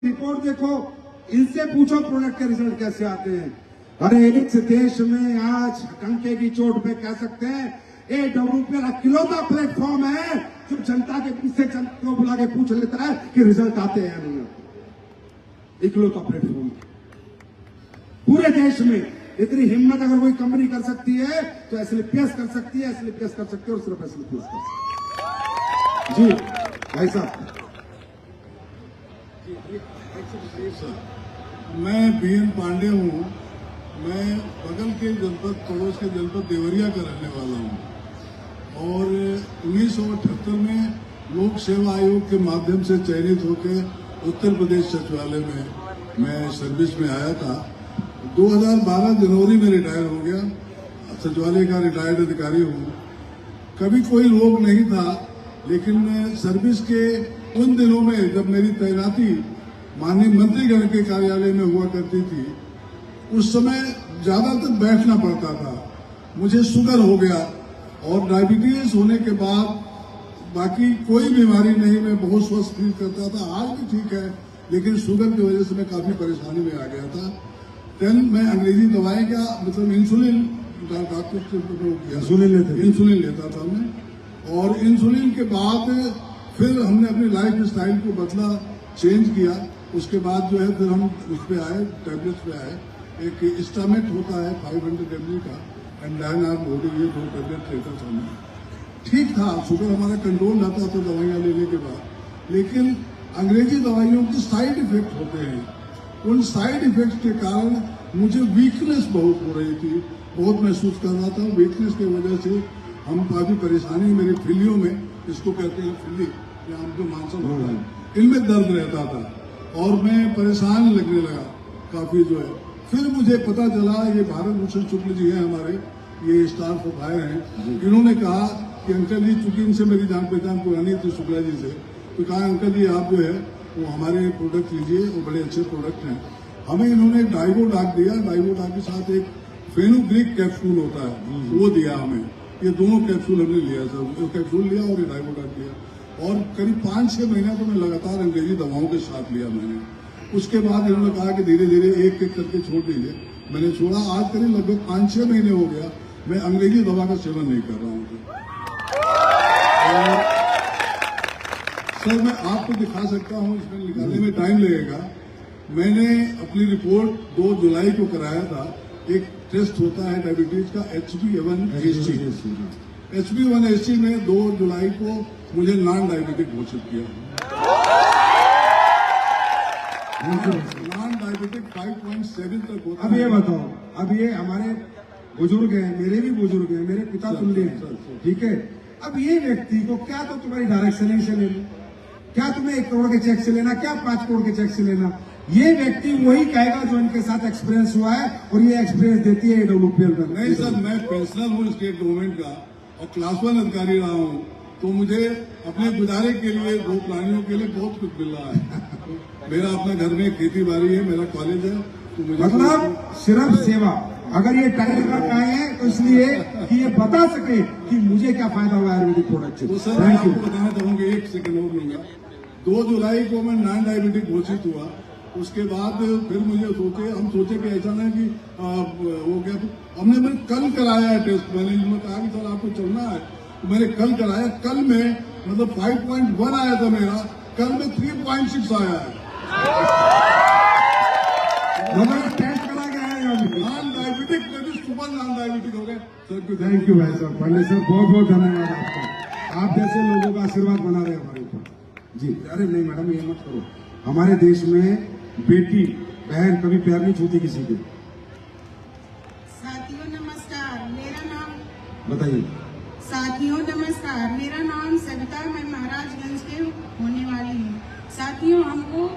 Report देखो, इनसे पूछो प्रोडक्ट के रिजल्ट कैसे आते हैं। अरे इस देश में आज डंके की चोट पे कह सकते हैं AWPL अकेलौता प्लेटफॉर्म है जो जनता के पीछे जनता को बुला के पूछ लेता है कि रिजल्ट आते हैं नहीं। इकलौता प्लेटफॉर्म पूरे देश में। इतनी हिम्मत अगर कोई कंपनी कर सकती है तो SLPS कर सकती है, SLPS कर सकती है और सिर्फ SLPS कर सकती है। जी भाई साहब। मैं BN पांडे हूँ। मैं बगल के जनपद, पड़ोस के जनपद देवरिया का रहने वाला हूँ और 1978 में लोक सेवा आयोग के माध्यम से चयनित होकर उत्तर प्रदेश सचिवालय में मैं सर्विस में आया था। 2012 जनवरी में रिटायर हो गया। सचिवालय का रिटायर्ड अधिकारी हूँ। कभी कोई रोग नहीं था, लेकिन सर्विस के उन दिनों में जब मेरी तैनाती माननीय मंत्रीगण के कार्यालय में हुआ करती थी, उस समय ज्यादातर बैठना पड़ता था। मुझे शुगर हो गया और डायबिटीज होने के बाद बाकी कोई बीमारी नहीं, मैं बहुत स्वस्थ फील करता था। आज भी ठीक है, लेकिन शुगर की वजह से मैं काफी परेशानी में आ गया था। देन मैं अंग्रेजी दवाएं का मतलब इंसुलिन डॉक्टर से इंसुलिन लेता था मैं। और इंसुलिन के बाद फिर हमने अपनी लाइफ स्टाइल को बदला, चेंज किया। उसके बाद जो है फिर हम उस पे आए, टैबलेट्स पे आए। एक स्टामेट होता है 500 ml का, एंड डायनार बॉडी, ये 2 टैबलेट लेता था मैं। ठीक था, शुगर हमारा कंट्रोल रहता था दवाइयाँ लेने के बाद। लेकिन अंग्रेजी दवाइयों के साइड इफेक्ट होते हैं। उन साइड इफेक्ट के कारण मुझे वीकनेस बहुत हो रही थी, बहुत महसूस कर रहा था। वीकनेस की वजह से हम काफी परेशानी, मेरी फिलियों में, इसको कहते हैं फिली, या जो मांसल होता है, इनमें दर्द रहता था और मैं परेशान लगने लगा काफी जो है। फिर मुझे पता चला, ये भारत भूषण शुक्ल जी हैं हमारे, ये स्टार ऑफ फायर हैं। इन्होंने कहा कि अंकल जी, चूंकि इनसे मेरी जान पहचान पुरानी थी शुक्ला जी से, तो कहा अंकल जी आप जो है वो हमारे प्रोडक्ट लीजिए, वो बड़े अच्छे प्रोडक्ट हैं। हमें इन्होंने डाइवोडाक दिया। डाइवोडाक के साथ एक फेनुग्रीक कैप्सूल होता है, वो दिया हमें। ये दोनों कैप्सूल हमने लिया सर, कैप्सूल लिया और ये डाइवोडाक लिया। और करीब 5-6 महीना तो मैं लगातार अंग्रेजी दवाओं के साथ लिया मैंने। उसके बाद इन्होंने कहा कि धीरे धीरे एक एक करके छोड़ दीजिए। मैंने छोड़ा। आज करीब लगभग 5-6 महीने हो गया मैं अंग्रेजी दवा का सेवन नहीं कर रहा हूँ। सर मैं आपको दिखा सकता हूँ, इसमें निकालने में टाइम लगेगा। मैंने अपनी रिपोर्ट 2 जुलाई को कराया था। एक टेस्ट होता है डायबिटीज का HbA1c। HbA1c में 2 जुलाई को मुझे नॉन डायबिटिक घोषित किया। नॉन डायबिटिक 5.7 तक होता। अब ये बताओ, अब ये हमारे बुजुर्ग हैं, मेरे भी बुजुर्ग हैं, मेरे पिता तुल्य हैं, ठीक है। अब ये व्यक्ति को क्या तो तुम्हारी डायरेक्शन से लेना, क्या तुम्हें 1 करोड़ के चेक से लेना, क्या 5 करोड़ के चेक से लेना। ये व्यक्ति वही कहेगा जो इनके साथ एक्सपीरियंस हुआ है, और ये एक्सपीरियंस देती है AWPL में। नहीं सर, मैं पेंशनर हूँ स्टेट गवर्नमेंट का और क्लास 1 अधिकारी रहा हूँ, तो मुझे अपने गुजारे के लिए, गो प्राणियों के लिए बहुत कुछ मिल रहा है। मेरा अपना घर में खेती बाड़ी है, मेरा कॉलेज है, तो मुझे मतलब सिर्फ सेवा। अगर ये टाइम कर पाए हैं तो इसलिए कि ये बता सके कि मुझे क्या फायदा हुआ आयुर्वेदिक प्रोडक्ट से। तो सर मैं आपको बताना चाहूंगा, 1 सेकंड और लूंगा। 2 जुलाई को मैं नॉन डायबिटिक घोषित हुआ। उसके बाद फिर हम सोचे कि ऐसा ना कि हो गया। तो हमने कल कराया है टेस्ट। मैंने कहा कि सर आपको चलना है, तो मैंने कल कराया। कल में मतलब 5.1 आया था मेरा, कल में 3.6 आया है। टेस्ट करा के आएगा नॉन डायबिटिक में भी सुपर नॉन डायबिटिक हो गए। सर थैंक यू भाई साहब, पांडे सर बहुत बहुत धन्यवाद आपका। आप जैसे लोगों का आशीर्वाद बना रहे हमारे ऊपर। जी अरे नहीं मैडम, ये मत करो। हमारे देश में बेटी बहन कभी पैर नहीं छूती किसी के। साथियों नमस्कार, मेरा नाम बताइए। साथियों नमस्कार, मेरा नाम सविता, मैं महाराजगंज के होने वाली हूँ। साथियों, हमको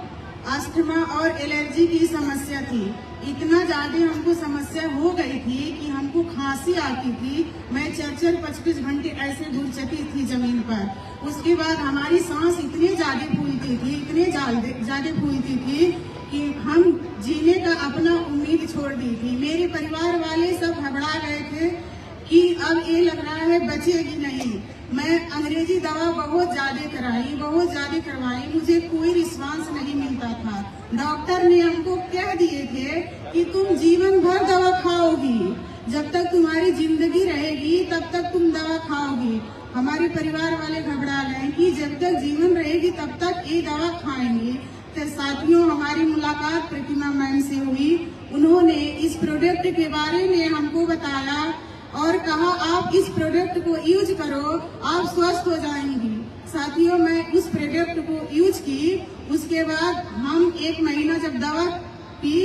अस्थमा और एलर्जी की समस्या थी। इतना ज्यादा हमको समस्या हो गई थी कि हमको खांसी आती थी। मैं 4-4-5-5 घंटे ऐसे घुरचती थी जमीन पर। उसके बाद हमारी सांस इतनी ज्यादा फूलती थी, इतने ज्यादा फूलती थी कि हम जीने का अपना उम्मीद छोड़ दी थी। मेरे परिवार वाले सब घबरा गए थे कि अब ये लग रहा है बचेगी नहीं। मैं अंग्रेजी दवा बहुत ज्यादा करवाई, मुझे कोई रिस्पांस नहीं मिलता था। डॉक्टर ने हमको कह दिए थे कि तुम जीवन भर दवा खाओगी, जब तक तुम्हारी जिंदगी रहेगी तब तक तुम दवा खाओगी। हमारे परिवार वाले घबरा गए कि जब तक जीवन रहेगी तब तक ये दवा खाएंगे। तो साथियों, हमारी मुलाकात प्रतिमा मैम से हुई। उन्होंने इस प्रोडक्ट के बारे में हमको बताया और कहा आप इस प्रोडक्ट को यूज करो, आप स्वस्थ हो जाएंगी। साथियों, मैं उस प्रोडक्ट को यूज की। उसके बाद हम 1 महीना जब दवा पी,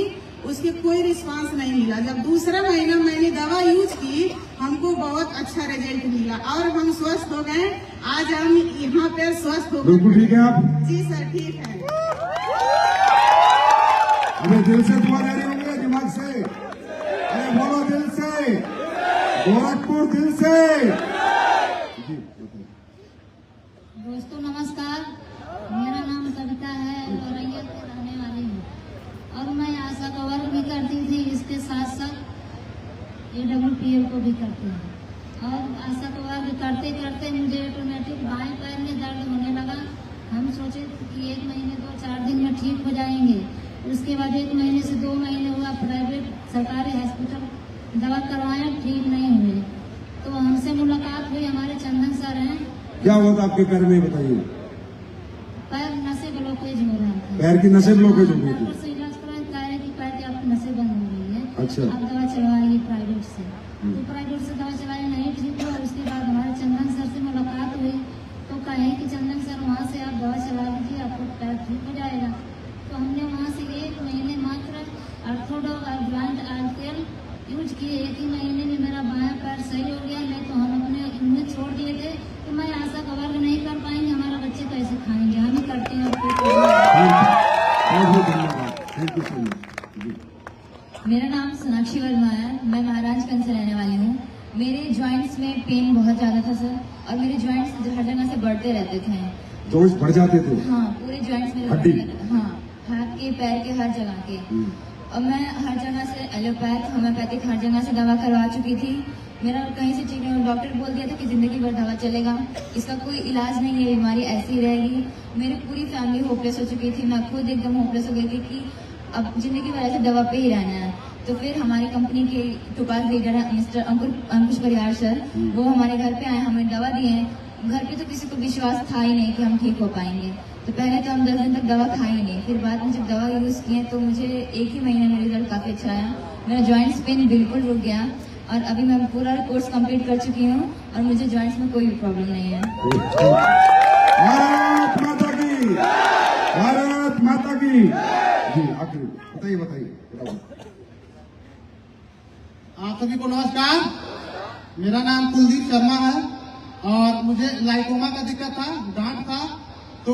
उसके कोई रिस्पांस नहीं मिला। जब दूसरा महीना मैंने दवा यूज की, हमको बहुत अच्छा रिजल्ट मिला और हम स्वस्थ हो गए। आज हम यहाँ पर स्वस्थ हो गए। बिल्कुल ठीक है आप? जी सर, ठीक है। अबे दिल से दुआ दे रही होंगे, दिमाग से? अरे बोलो दिल से, गोरखपुर दिल से। जी दोस्तों नमस्कार, मेरा नाम कविता है और रैयत की रहने वाली हूँ और मैं आशा का वर्क भी करती थी, इसके साथ साथ AWPL को भी करती हूँ। और आशा का वर्क करते करते मुझे ऑटोमेटिक बाएं पैर में दर्द होने लगा। हम सोचे कि 1 महीने 2-4 दिन में ठीक हो जाएंगे। उसके बाद 1 महीने से 2 महीने हुआ, प्राइवेट सरकारी हॉस्पिटल दवा करवाया, ठीक नहीं हुए। तो हमसे मुलाकात हुई, हमारे चंदन सर हैं। क्या हुआ था आपके पैर में, बताइए? पैर नसें ब्लॉकेज हो रहा था। पैर की नसें ब्लॉकेज हो गई थी? डॉक्टर से इलाज कराया, कह रहे कि पैर की आपकी नसें बंद हो गई है। अच्छा। आप दवा चलवाइए प्राइवेट से। तो प्राइवेट से दवा चलाई, नहीं ठीक हुआ। उसके बाद हमारे चंदन सर से मुलाकात हुई तो कहे कि चंदन सर वहाँ से आप दवा चला लीजिए, आपको पैर ठीक हो जाएगा। तो हमने वहाँ से 1 महीने मात्र ऑर्थोडॉक और ज्वाइंट ऑयल तेल यूज किए। 1 ही महीने में मेरा बायां पैर सही हो गया। नहीं तो हम अपने उम्मीद छोड़ दिए थे कि मैं आशा का वर्ग नहीं कर पाएंगे, हमारा बच्चे कैसे खाएंगे। हम ही करते हैं। बहुत धन्यवाद, थैंक यू सो मच। मेरा नाम सोनाक्षी वर्मा है, मैं महाराजगंज से रहने वाली हूँ। मेरे जॉइंट्स में पेन बहुत ज़्यादा था सर, और मेरे जॉइंट्स हर जगह से बढ़ते रहते थे। जॉइंट्स बढ़ जाते थे? हाँ, पूरे जॉइंट्स मेरे हड्डी? बढ़ने लगे। हाँ, हाथ के, पैर के, हर जगह के। और मैं हर जगह से एलोपैथ, होम्योपैथिक हर जगह से दवा करवा चुकी थी। मेरा कहीं से ठीक नहीं। डॉक्टर बोल दिया था कि जिंदगी भर दवा चलेगा, इसका कोई इलाज नहीं है, बीमारी ऐसी ही रहेगी। मेरी पूरी फैमिली होपलेस हो चुकी थी, मैं खुद एकदम होपलेस हो गई थी कि अब जिंदगी भर ऐसे दवा पे ही रहना है। तो फिर हमारी कंपनी के टुपाल लीडर है मिस्टर अंकुश परिहार सर, वो हमारे घर पे आए, हमें दवा दिए हैं। घर पे तो किसी को विश्वास था ही नहीं कि हम ठीक हो पाएंगे। तो पहले तो हम 10 दिन तक दवा खाए ही नहीं। फिर बाद में जब दवा यूज किए तो मुझे 1 ही महीने में रिजल्ट काफी अच्छा आया। मेरा जॉइंट्स पेन बिल्कुल रुक गया और अभी मैं पूरा कोर्स कंप्लीट कर चुकी हूँ और मुझे जॉइंट्स में कोई भी प्रॉब्लम नहीं है। भारत माता की, भारत माता की। जी आखिर बताइए, बताइए। आप सभी को नमस्कार। मेरा नाम कुलदीप शर्मा है और मुझे लाइकोमा का दिक्कत था, गांठ था। तो